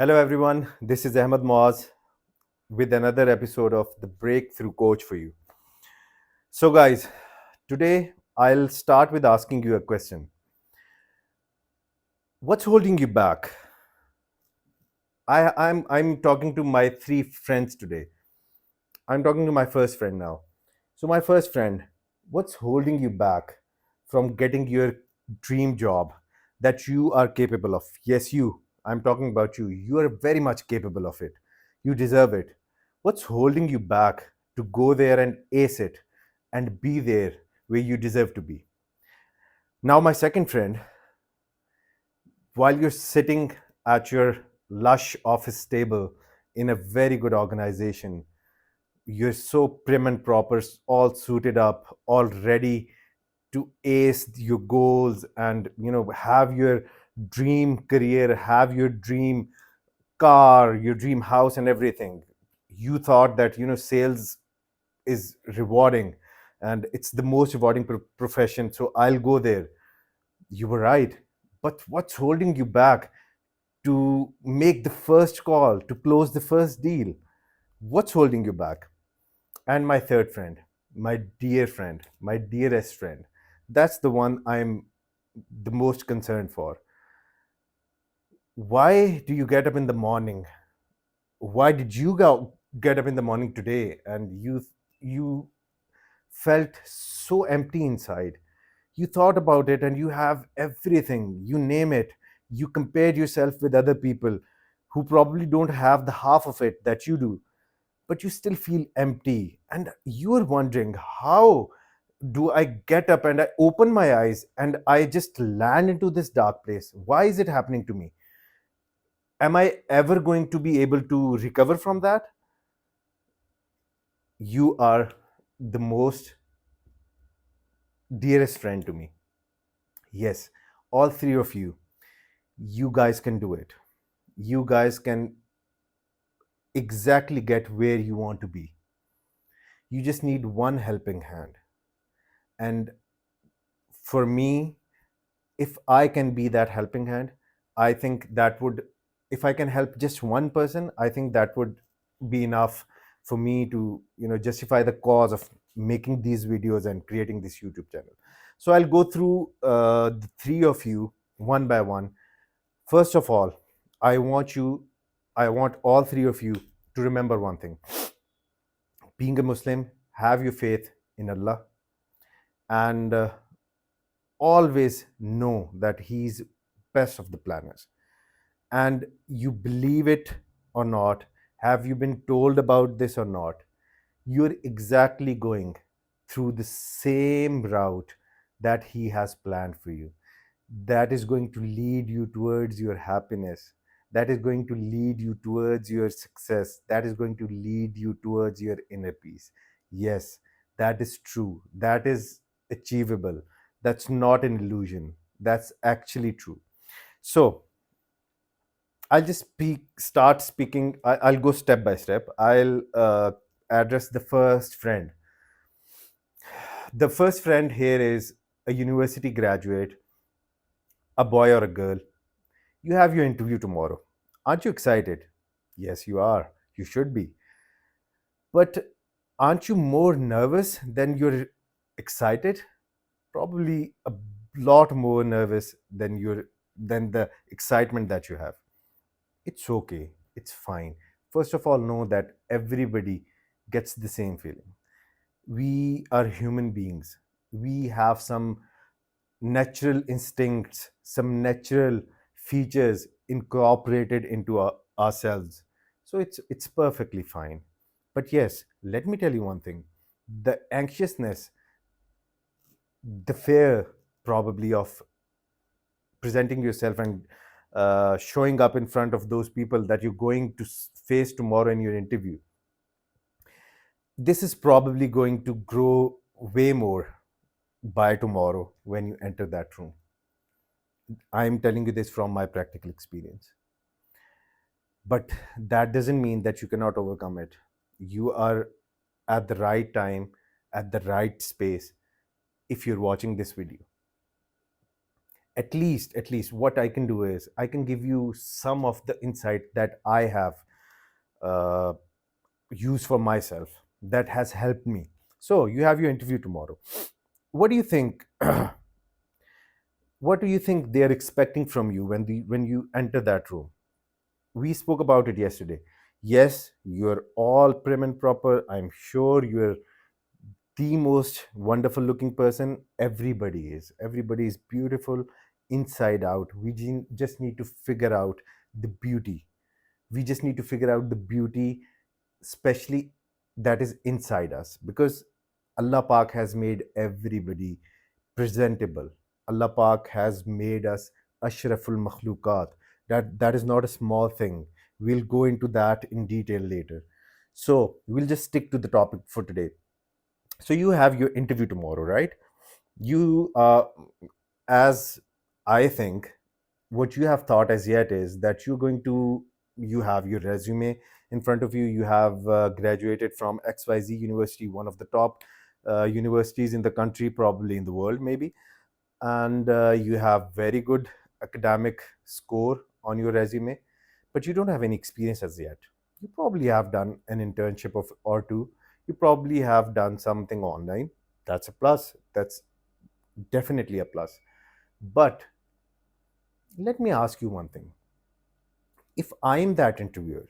Hello, everyone. This is Ahmed Moaz with another episode of the Breakthrough Coach for you. So, guys, today I'll start with asking you a question. What's holding you back? I'm talking to my three friends today. I'm talking to my first friend now. So, my first friend, what's holding you back from getting your dream job that you are capable of? Yes, you. I'm talking about you. You are very much capable of it. You deserve it. What's holding you back to go there and ace it and be there where you deserve to be? Now, my second friend, while you're sitting at your lush office table in a very good organization, you're so prim and proper, all suited up, all ready to ace your goals and have your dream career, have your dream car, your dream house and everything. You thought that sales is rewarding and it's the most rewarding profession, so I'll go there. You were right, but what's holding you back to make the first call, to close the first deal? What's holding you back? And my third friend, my dear friend, my dearest friend, that's the one I'm the most concerned for. Why do you get up in the morning? Why did you get up in the morning today and you felt so empty inside? You thought about it and you have everything, you name it. You compared yourself with other people who probably don't have the half of it that you do, but you still feel empty. And you're wondering, how do I get up and I open my eyes and I just land into this dark place? Why is it happening to me? Am I ever going to be able to recover from that? You are the most dearest friend to me. Yes, all three of you, you guys can do it. You guys can exactly get where you want to be. You just need one helping hand. And for me, if I can be that helping hand, I think that would, if I can help just one person, I think that would be enough for me to, justify the cause of making these videos and creating this YouTube channel. So I'll go through the three of you one by one. First of all, I want you, I want all three of you to remember one thing. Being a Muslim, have your faith in Allah and always know that He's best of the planners. And you believe it or not, have you been told about this or not, you're exactly going through the same route that He has planned for you. That is going to lead you towards your happiness. That is going to lead you towards your success. That is going to lead you towards your inner peace. Yes, that is true. That is achievable. That's not an illusion. That's actually true. So, I'll just start speaking. I'll go step by step. I'll address the first friend. The first friend here is a university graduate, a boy or a girl. You have your interview tomorrow. Aren't you excited? Yes, you are. You should be. But aren't you more nervous than you're excited? Probably a lot more nervous than the excitement that you have. It's okay. It's fine. First of all, know that everybody gets the same feeling. We are human beings. We have some natural instincts, some natural features incorporated into ourselves. So it's perfectly fine. But yes, let me tell you one thing. The anxiousness, the fear probably of presenting yourself and showing up in front of those people that you're going to face tomorrow in your interview, this is probably going to grow way more by tomorrow when you enter that room. I'm telling you this from my practical experience. But that doesn't mean that you cannot overcome it. You are at the right time, at the right space if you're watching this video. at least what I can do is I can give you some of the insight that I have uh, used for myself that has helped me. So you have your interview tomorrow. What do you think? What do you think they are expecting from you when you enter that room? We spoke about it yesterday. Yes, you're all prim and proper. I'm sure you're the most wonderful looking person. Everybody is beautiful inside out. Just need to figure out the beauty. We just need to figure out the beauty, especially that is inside us, because Allah Pak has made everybody presentable. Allah Pak has made us ashraful makhlukat. That is not a small thing. We'll go into that in detail later. So we'll just stick to the topic for today. So you have your interview tomorrow, right? You as I think what you have thought as yet is that you have your resume in front of you. You have graduated from XYZ university, one of the top universities in the country, probably in the world maybe, and you have very good academic score on your resume, but you don't have any experience as yet. You probably have done an internship of or two. You probably have done something online. That's a plus. That's definitely a plus. But let me ask you one thing. If I'm that interviewer,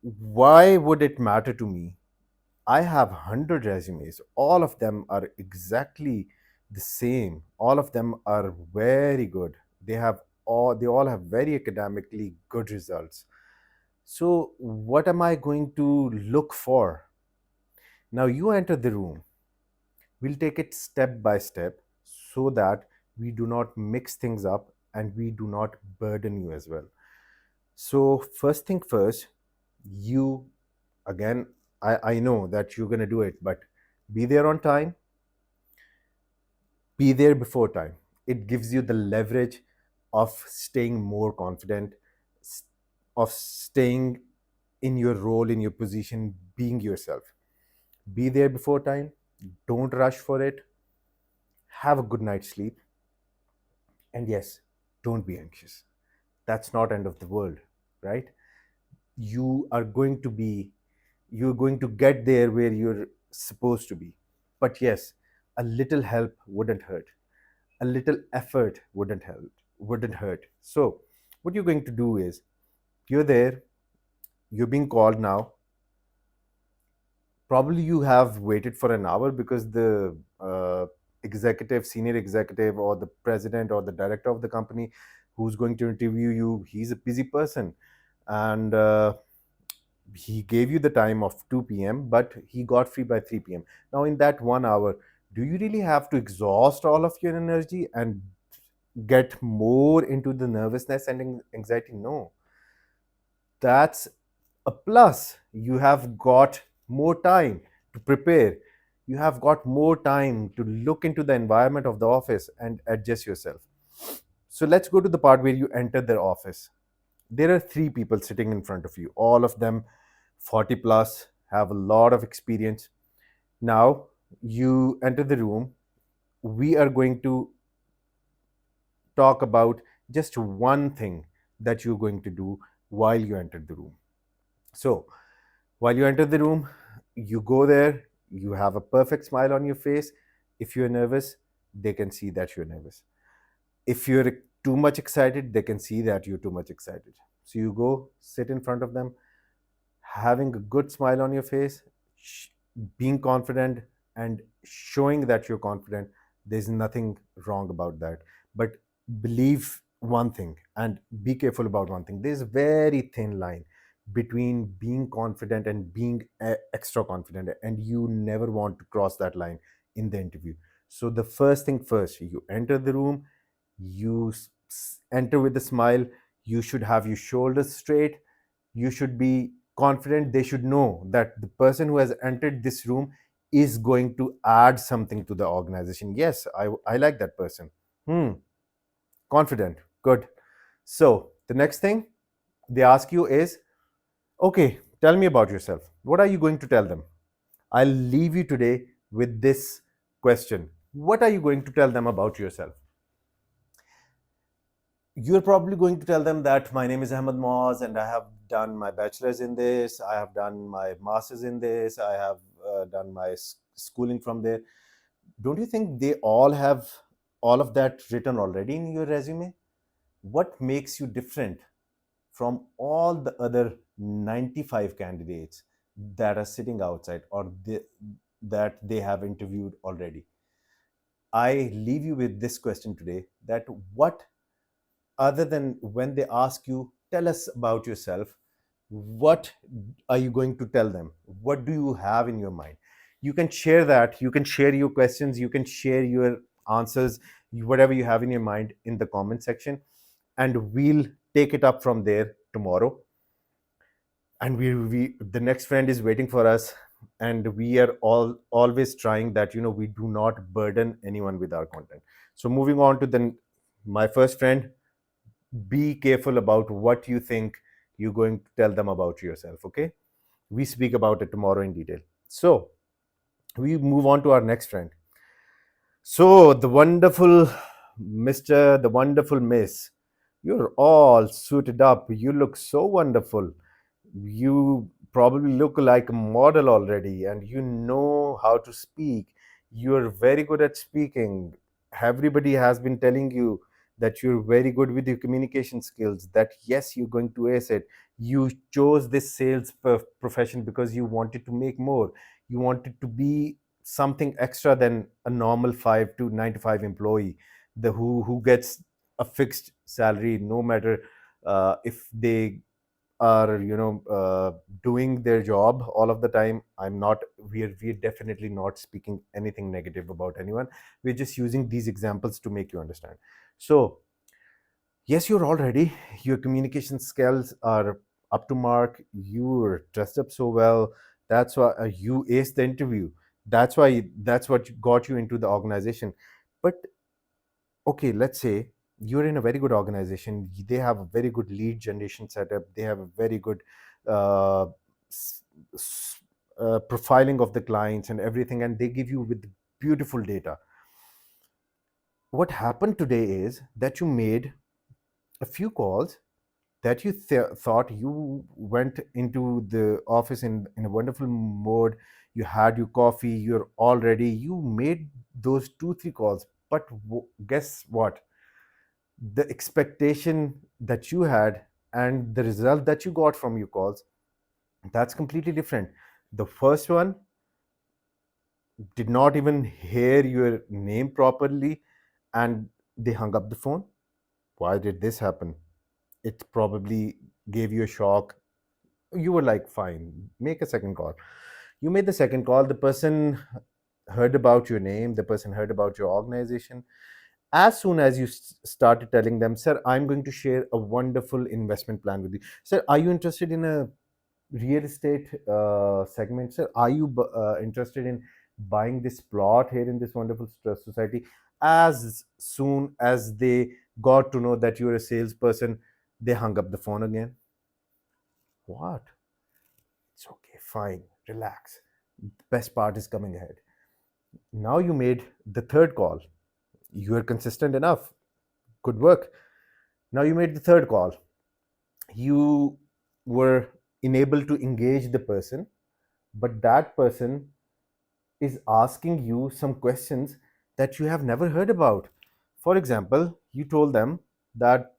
why would it matter to me? I have 100 resumes. All of them are exactly the same. All of them are very good. They all have very academically good results. So what am I going to look for? Now you enter the room. We'll take it step by step so that we do not mix things up and we do not burden you as well. So first thing first, you again, I know that you're going to do it, but be there on time, be there before time. It gives you the leverage of staying more confident, s- of staying in your role, in your position, being yourself. Be there before time, don't rush for it, have a good night's sleep, and yes, don't be anxious. That's not end of the world, right? You are going to be you're going to get there where you're supposed to be. But yes, a little help wouldn't hurt. A little effort wouldn't hurt. So what you're going to do is, you're there, you're being called now. Probably you have waited for an hour because the senior executive, or the president or the director of the company who's going to interview you, he's a busy person, and he gave you the time of 2 p.m., but he got free by 3 p.m. Now in that 1 hour, do you really have to exhaust all of your energy and get more into the nervousness and anxiety? No, that's a plus. You have got more time to prepare. You have got more time to look into the environment of the office and adjust yourself. So let's go to the part where you enter the office. There are three people sitting in front of you, all of them 40 plus, have a lot of experience. Now you enter the room. We are going to talk about just one thing that you're going to do while you enter the room. So while you enter the room, you go there, you have a perfect smile on your face. If you're nervous, they can see that you're nervous. If you're too much excited, they can see that you're too much excited. So you go sit in front of them, having a good smile on your face, being confident and showing that you're confident. There's nothing wrong about that. But believe one thing and be careful about one thing. There's a very thin line between being confident and being extra confident, and you never want to cross that line in the interview. So the first thing first, you enter the room, you enter with a smile. You should have your shoulders straight. You should be confident. They should know that the person who has entered this room is going to add something to the organization. Yes, I like that person. Confident. Good. So the next thing they ask you is, okay, tell me about yourself. What are you going to tell them? I'll leave you today with this question. What are you going to tell them about yourself? you're probably going to tell them that my name is Ahmed Moaz and I have done my bachelor's in this, I have done my master's in this, I have done my schooling from there. Don't you think they all have all of that written already in your resume? What makes you different from all the other 95 candidates that are sitting outside, or that they have interviewed already? I leave you with this question today, that what, other than when they ask you, tell us about yourself, what are you going to tell them? What do you have in your mind? You can share that, you can share your questions, you can share your answers, whatever you have in your mind, in the comment section, and we'll take it up from there tomorrow. And we the next friend is waiting for us, and we are all always trying that, we do not burden anyone with our content. So moving on to the my first friend, be careful about what you think you're going to tell them about yourself. Okay, we speak about it tomorrow in detail. So we move on to our next friend. So the wonderful Mr., the wonderful Miss, you're all suited up, you look so wonderful, you probably look like a model already, and you know how to speak, you're very good at speaking. Everybody has been telling you that you're very good with your communication skills, that yes, you're going to ace it. You chose this sales profession because you wanted to make more, you wanted to be something extra than a normal 5 to 9 to 5 employee, the who gets a fixed salary no matter if they are doing their job all of the time. I'm not we're definitely not speaking anything negative about anyone, we're just using these examples to make you understand. So yes, you're all ready, your communication skills are up to mark, you're dressed up so well, that's why you aced the interview, that's what got you into the organization. But okay, let's say you're in a very good organization, they have a very good lead generation setup, they have a very good uh, s- profiling of the clients and everything, and they give you with beautiful data. What happened today is that you made a few calls, that you thought you went into the office in a wonderful mode, you had your coffee, you're all ready, you made those 2 3 calls, but guess what, the expectation that you had and the result that you got from your calls, that's completely different. The first one did not even hear your name properly, and they hung up the phone. Why did this happen? It probably gave you a shock. You were like, fine, make a second call. You made the second call, the person heard about your name, the person heard about your organization. As soon as you started telling them, sir, I'm going to share a wonderful investment plan with you, sir, are you interested in a real estate segment, sir, are you interested in buying this plot here in this wonderful society? As soon as they got to know that you're a salesperson, they hung up the phone again. What? It's okay, fine, relax, best part is coming ahead. Now you made the third call, you are consistent enough, good work. Now you made the third call, you were unable to engage the person, but that person is asking you some questions that you have never heard about. For example, you told them that,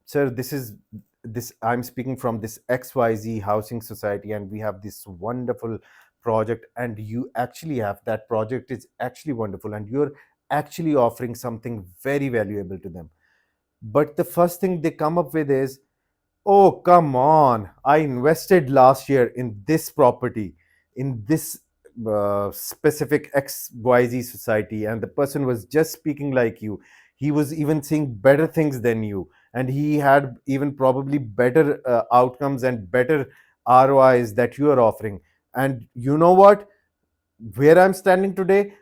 sir, this I'm speaking from this XYZ housing society, and we have this wonderful project, and you actually have that project is actually wonderful, and you're actually offering something very valuable to them. But the first thing they come up with is, oh, come on. I invested last year in this property, in this specific XYZ society, and the person was just speaking like you. He was even seeing better things than you, and he had even probably better outcomes and better ROIs that you are offering. And you know what? Where I'm standing today,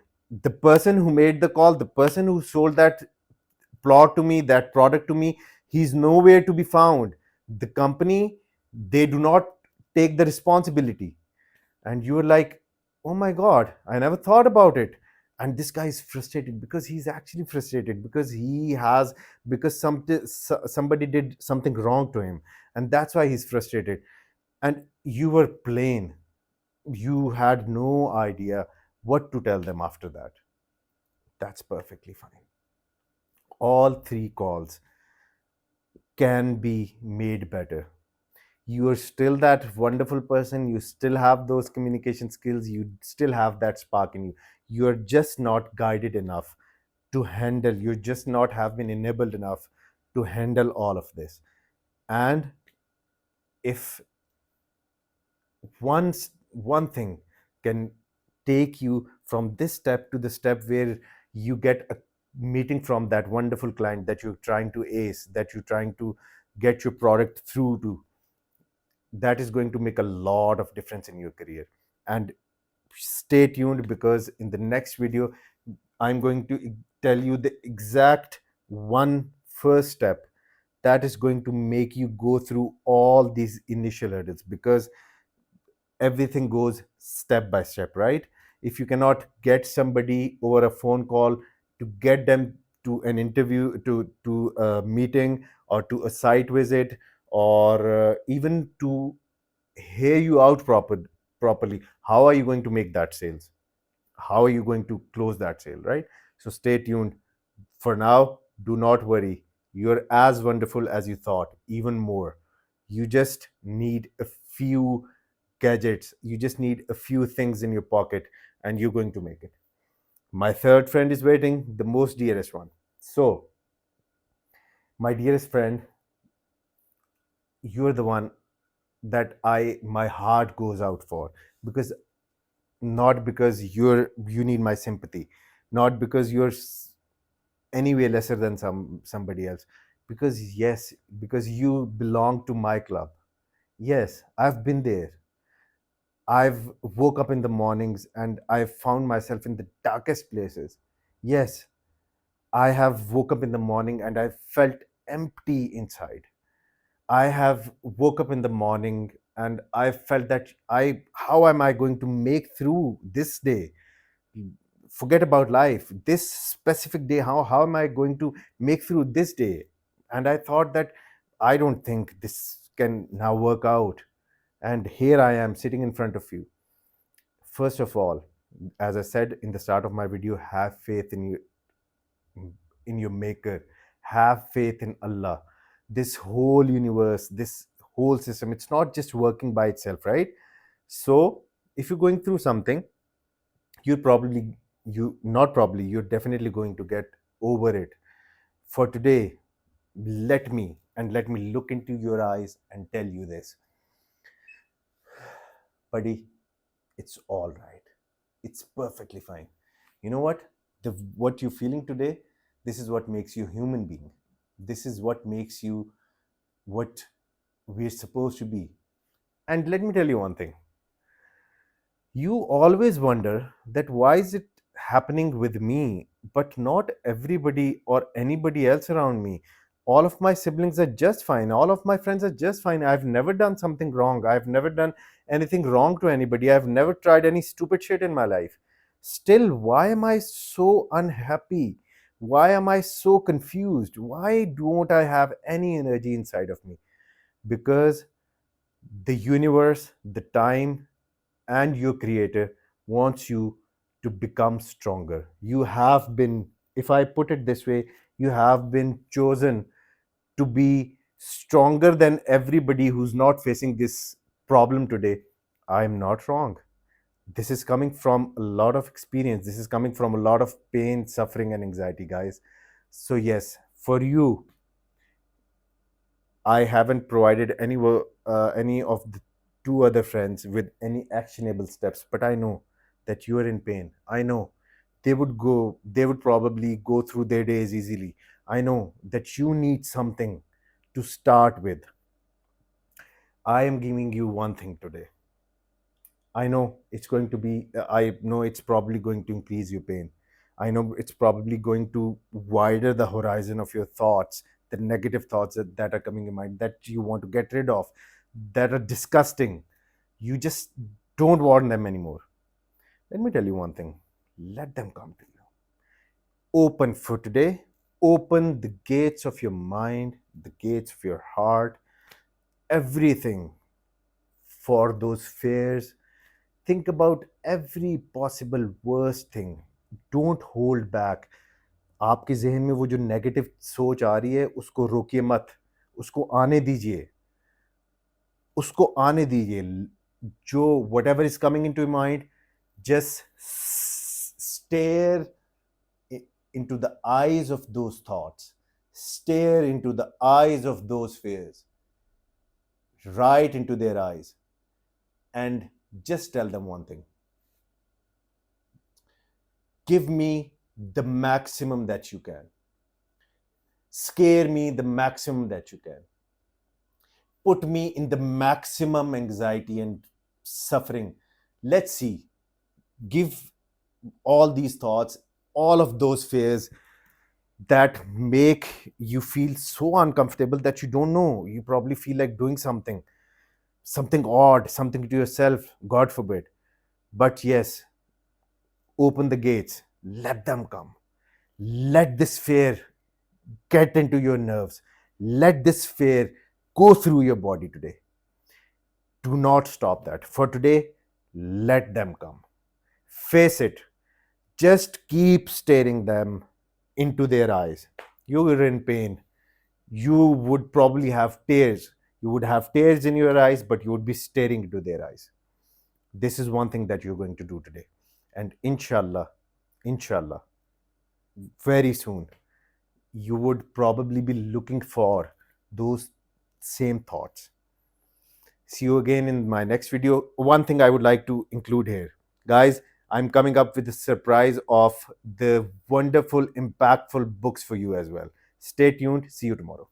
the person who made the call, the person who sold that plot to me, that product to me, he's nowhere to be found. The company, they do not take the responsibility. And you're like, oh my God, I never thought about it. And this guy is frustrated because he's actually frustrated because he has, because somebody did something wrong to him, and that's why he's frustrated. And you were plain, you had no idea what to tell them after that. That's perfectly fine. All three calls can be made better. You are still that wonderful person, you still have those communication skills, you still have that spark in you. You're just not guided enough to handle, you just not have been enabled enough to handle all of this. And if one thing can take you from this step to the step where you get a meeting from that wonderful client that you're trying to ace, that you're trying to get your product through to, that is going to make a lot of difference in your career. And stay tuned, because in the next video I'm going to tell you the exact one first step that is going to make you go through all these initial hurdles, because everything goes step by step, right? If you cannot get somebody over a phone call to get them to an interview, to a meeting, or to a site visit, or even to hear you out properly, how are you going to make that sales? How are you going to close that sale, right? So stay tuned. For now, do not worry, you're as wonderful as you thought, even more. You just need a few gadgets, you just need a few things in your pocket, and you're going to make it. My third friend is waiting, the most dearest one. So, my dearest friend, you're the one that my heart goes out for, because not because you need my sympathy, not because you're anyway lesser than somebody else, because yes, because you belong to my club. Yes, I've been there. I've woke up in the mornings and I've found myself in the darkest places. Yes, I have woke up in the morning and I felt empty inside. I have woke up in the morning and I felt that I how am I going to make through this day? Forget about life. This specific day, how am I going to make through this day? And I thought that I don't think this can now work out. And here I am sitting in front of you. First of all, as I said in the start of my video, have faith in your maker. Have faith in Allah. This whole universe, this whole system, it's not just working by itself, right? So if you're going through something, you're probably you not probably you're definitely going to get over it. For today, let me look into your eyes and tell you this, buddy, it's all right. It's perfectly fine. You know what? What you're feeling today, this is what makes you a human being. This is what makes you what we're supposed to be. And let me tell you one thing. You always wonder that why is it happening with me, but not everybody or anybody else around me. All of my siblings are just fine. All of my friends are just fine. I've never done something wrong. I've never done anything wrong to anybody. I've never tried any stupid shit in my life. Still, why am I so unhappy? Why am I so confused? Why don't I have any energy inside of me? Because the universe, the time, and your creator wants you to become stronger. You have been, if I put it this way, you have been chosen to be stronger than everybody who's not facing this problem today. I'm not wrong. This is coming from a lot of experience. This is coming from a lot of pain, suffering, and anxiety, guys. So, yes, for you, I haven't provided any of the two other friends with any actionable steps, but I know that you are in pain. I know they would probably go through their days easily. I know that you need something to start with. I am giving you one thing today. I know it's going to be, I know it's probably going to increase your pain. I know it's probably going to wider the horizon of your thoughts, the negative thoughts that are coming in mind that you want to get rid of, that are disgusting. You just don't want them anymore. Let me tell you one thing, let them come to you. Open for today. Open the gates of your mind, the gates of your heart, everything for those fears. Think about every possible worst thing. Don't hold back. आपके जहन में वो जो negative सोच आ रही है उसको रोकिए मत, उसको आने दीजिए, उसको आने दीजिए. जो whatever is coming into your mind, just stare into the eyes of those thoughts, stare into the eyes of those fears, right into their eyes, and just tell them one thing: give me the maximum that you can, scare me the maximum that you can, put me in the maximum anxiety and suffering. Let's see, give all these thoughts, all of those fears that make you feel so uncomfortable that you don't know. You probably feel like doing something odd, something to yourself, God forbid. But yes, open the gates, let them come. Let this fear get into your nerves. Let this fear go through your body today. Do not stop that. For today, let them come. Face it. Just keep staring them into their eyes. You are in pain. You would probably have tears. You would have tears in your eyes, but you would be staring into their eyes. This is one thing that you're going to do today. And inshallah, very soon, you would probably be looking for those same thoughts. See you again in my next video. One thing I would like to include here, guys, I'm coming up with a surprise of the wonderful, impactful books for you as well. Stay tuned. See you tomorrow.